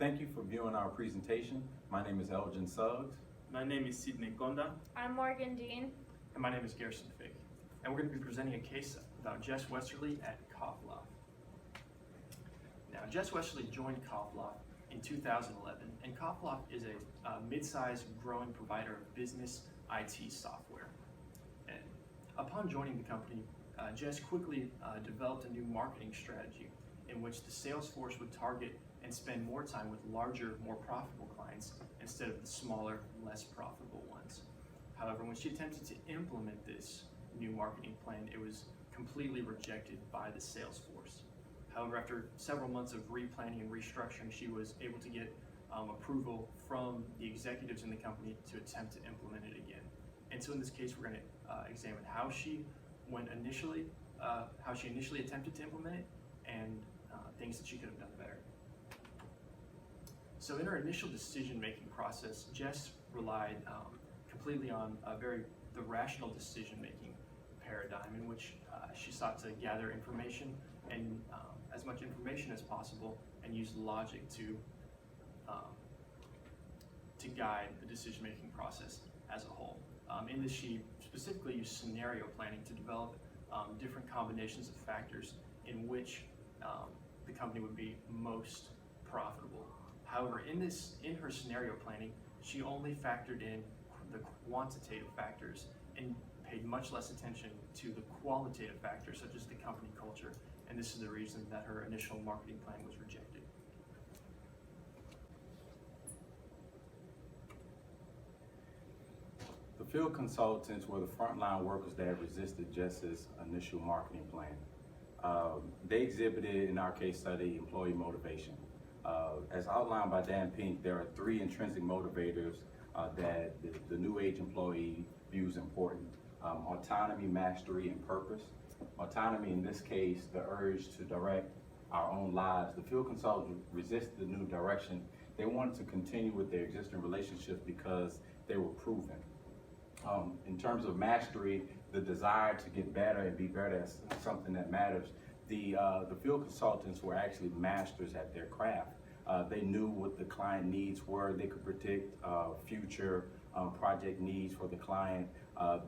Thank you for viewing our presentation. My name is Elgin Suggs. My name is Sidney Konda. I'm Morgan Dean. And my name is Garrison Fig. And we're going to be presenting a case about Jess Westerly at Kauflauf. Now, Jess Westerly joined Kauflauf in 2011, and Kauflauf is a mid-sized growing provider of business IT software. And upon joining the company, Jess quickly developed a new marketing strategy in which the sales force would target and spend more time with larger, more profitable clients instead of the smaller, less profitable ones. However, when she attempted to implement this new marketing plan, it was completely rejected by the sales force. However, after several months of replanning and restructuring, she was able to get approval from the executives in the company to attempt to implement it again. And so in this case, we're going to examine how she initially attempted to implement it and things that she could have done better. So in her initial decision-making process, Jess relied completely on the rational decision-making paradigm in which she sought to gather information and as much information as possible and use logic to guide the decision-making process as a whole. In this, she specifically used scenario planning to develop different combinations of factors in which the company would be most profitable. However, in her scenario planning, she only factored in the quantitative factors and paid much less attention to the qualitative factors, such as the company culture, and this is the reason that her initial marketing plan was rejected. The field consultants were the frontline workers that resisted Jess's initial marketing plan. They exhibited, in our case study, employee motivation. As outlined by Dan Pink, there are three intrinsic motivators that the new age employee views important: autonomy, mastery, and purpose. Autonomy, in this case, the urge to direct our own lives. The field consultants resisted the new direction. They wanted to continue with their existing relationships because they were proven. In terms of mastery, the desire to get better and be better at something that matters. The field consultants were actually masters at their craft. They knew what the client needs were. They could predict future project needs for the client.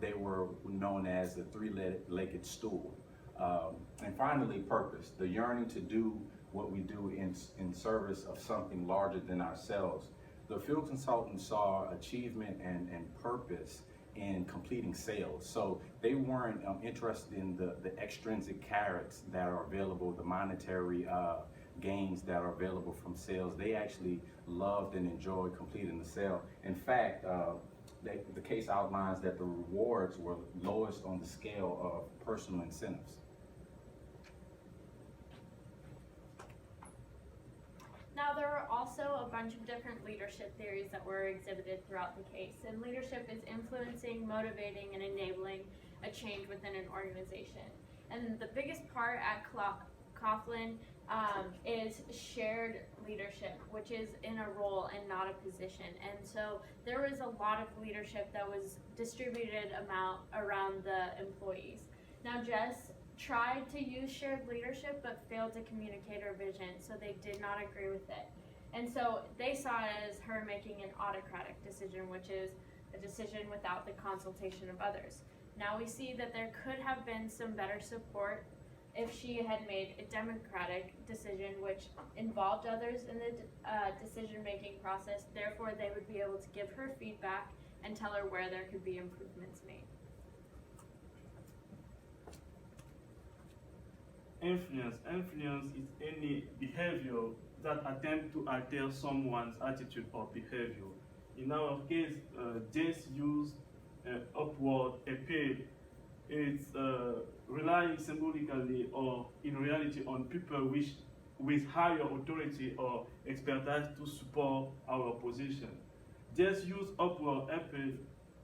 They were known as the three-legged stool. And finally, purpose, the yearning to do what we do in service of something larger than ourselves. The field consultants saw achievement and purpose in completing sales. So they weren't interested in the extrinsic carrots that are available, the monetary gains that are available from sales. They actually loved and enjoyed completing the sale. In fact, the case outlines that the rewards were lowest on the scale of personal incentives. Now, there are also a bunch of different leadership theories that were exhibited throughout the case, and leadership is influencing, motivating, and enabling a change within an organization. And the biggest part at Kauflauf is shared leadership, which is in a role and not a position. And so there was a lot of leadership that was distributed around the employees. Now, Jess tried to use shared leadership but failed to communicate her vision, so they did not agree with it. And so they saw it as her making an autocratic decision, which is a decision without the consultation of others. Now we see that there could have been some better support if she had made a democratic decision which involved others in the decision-making process. Therefore, they would be able to give her feedback and tell her where there could be improvements made. Influence is any behavior that attempts to alter someone's attitude or behavior. In our case, Jess used upward appeal. It's relying symbolically or in reality on people with higher authority or expertise to support our position. Jess used upward appeal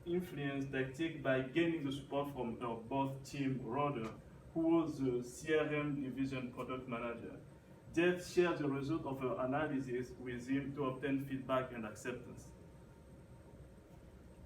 influence tactic by gaining the support from her boss Tim Roder, who was the CRM division product manager. Jess shared the result of her analysis with him to obtain feedback and acceptance.